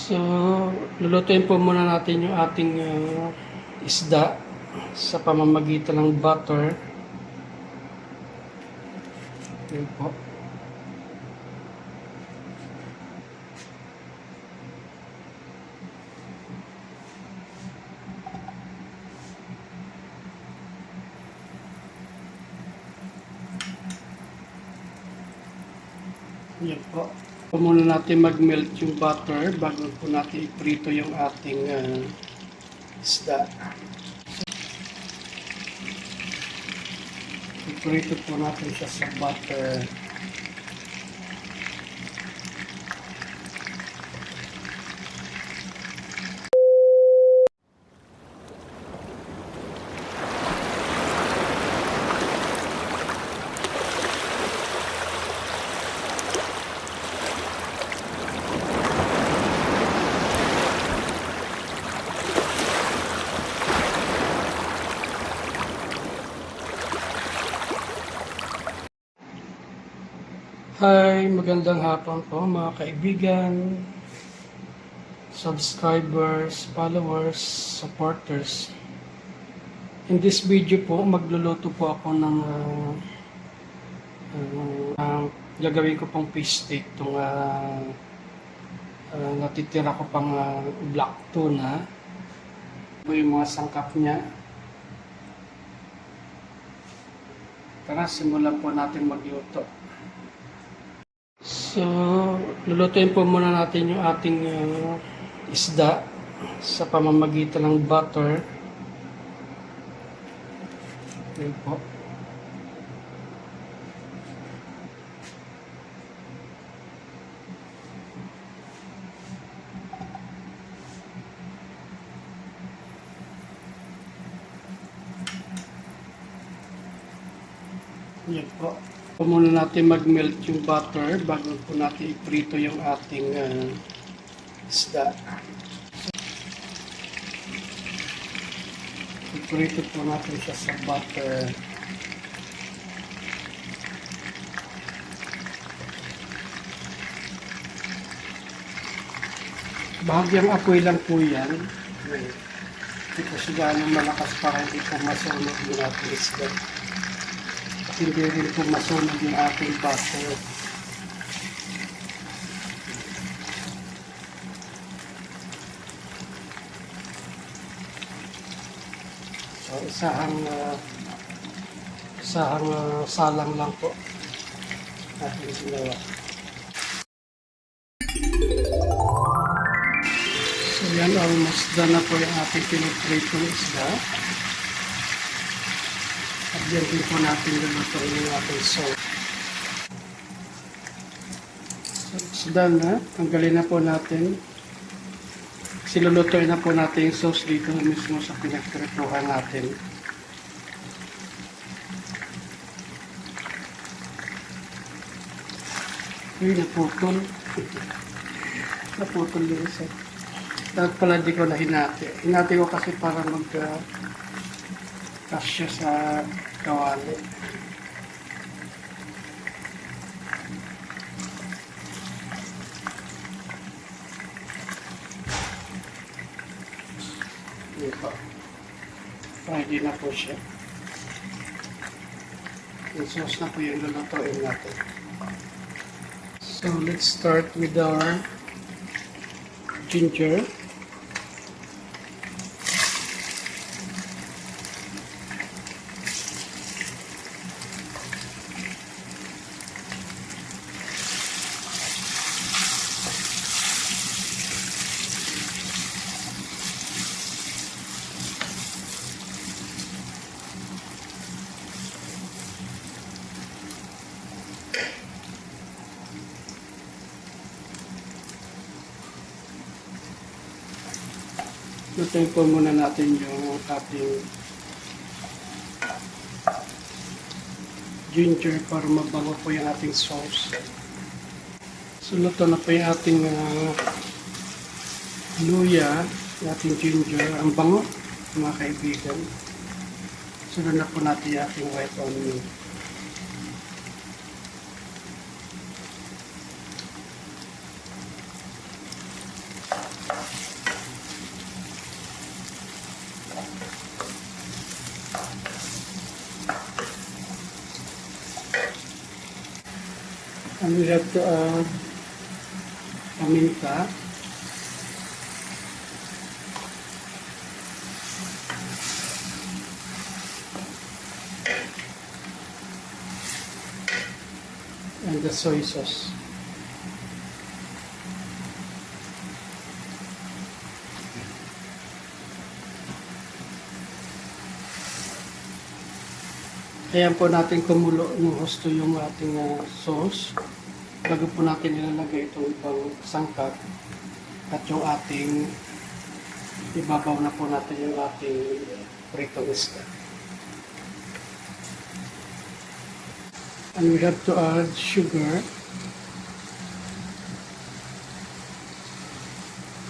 So, lulutuin po muna natin yung ating isda sa pamamagitan ng butter. Yun po. Yan po. Muna natin mag-melt yung butter bago po natin iprito yung ating isda. Iprito po natin siya sa butter. Hi, magandang hapon po mga kaibigan, subscribers, followers, supporters. In this video po, magluluto po ako ng gagawin ko pong fish steak. Itong natitira ko pang black tuna. Ito yung mga sangkap niya. Tara, simulan po natin magluto. So, lulutuin po muna natin yung ating isda sa pamamagitan ng butter. Yan po. Yan po. Muna natin mag-melt yung butter bago po natin iprito yung ating isda. Iprito po natin siya sa butter. Bahagyang apoy lang po yan. Hindi po siya ganong malakas para hindi po masunog yung ating isda. Hindi rin po masunog yung ating butter. So, isahang salang lang po natin ginawa. So, yan, almost done na po yung ating pinipritong isda. At yan din po natin lulutuin yung ating sauce. So, it's done na. Tanggalin na po natin. Silulutuin na po natin yung sauce dito mismo sa pinagprituhan natin. Uy, naputol. Naputol din isa. Dapat pala di ko na hinati. Hinati ko kasi para kasya sa kawali. Dito. Ready na po siya. Yung sauce na po yung lulutuin natin. So let's start with our ginger. Lutuin po muna natin yung ating ginger para mabango po yung ating sauce. So, luto na po yung ating luya, yung ating ginger. Ang bango, mga kaibigan. Sunod na po natin yung ating white onion. And we have to add paminta. And the soy sauce. Ayan po natin kumulo ng husto yung ating sauce. Bago po natin ilalagay itong ibang sangkap at yung ating ibabaw na po natin yung ating pritong isda. And we have to add sugar.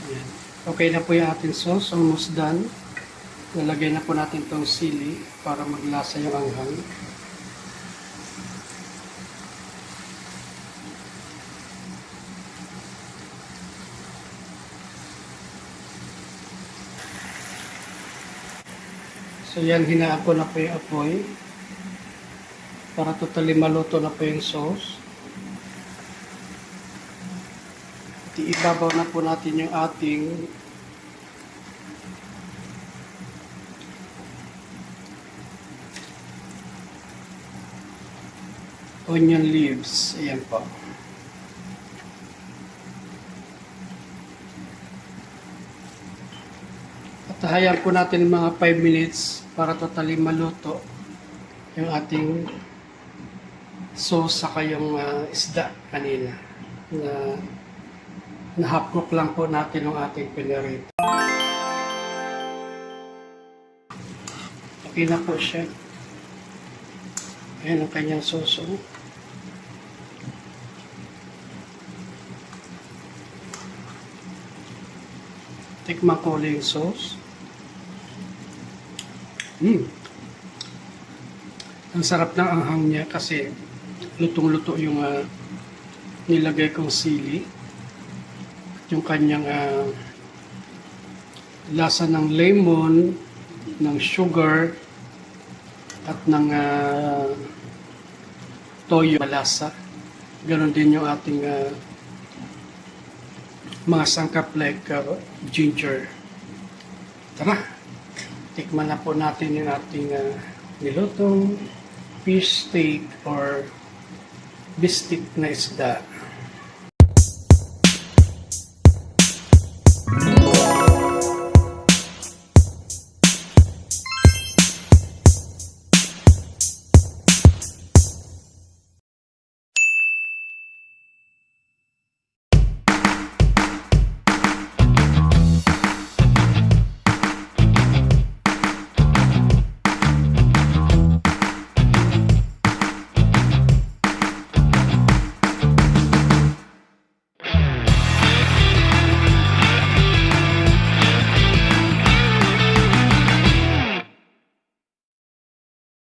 Ayan. Okay na po yung ating sauce, almost done. Lalagay na po natin itong sili para maglasa yung anghang. So yan, hinaan ko na po yung apoy para totally maluto na po yung sauce. At ibabaw na po natin yung ating onion leaves. Ayan po. At hayaan po natin mga 5 minutes para totally maluto yung ating sauce saka yung isda kanina na nahapok lang po natin yung ating pinarito. Okay na po siya. Ayan ang kanyang sauce. Tikman ko ulit yung sauce. Ang sarap ng anghang niya kasi lutong-luto yung nilagay kong sili. Yung kanyang lasa ng lemon, ng sugar, at ng toyo malasa. Ganon din yung ating mga sangkap like ginger. Tara, tikman na po natin yung ating nilutong fish steak or bistik na isda.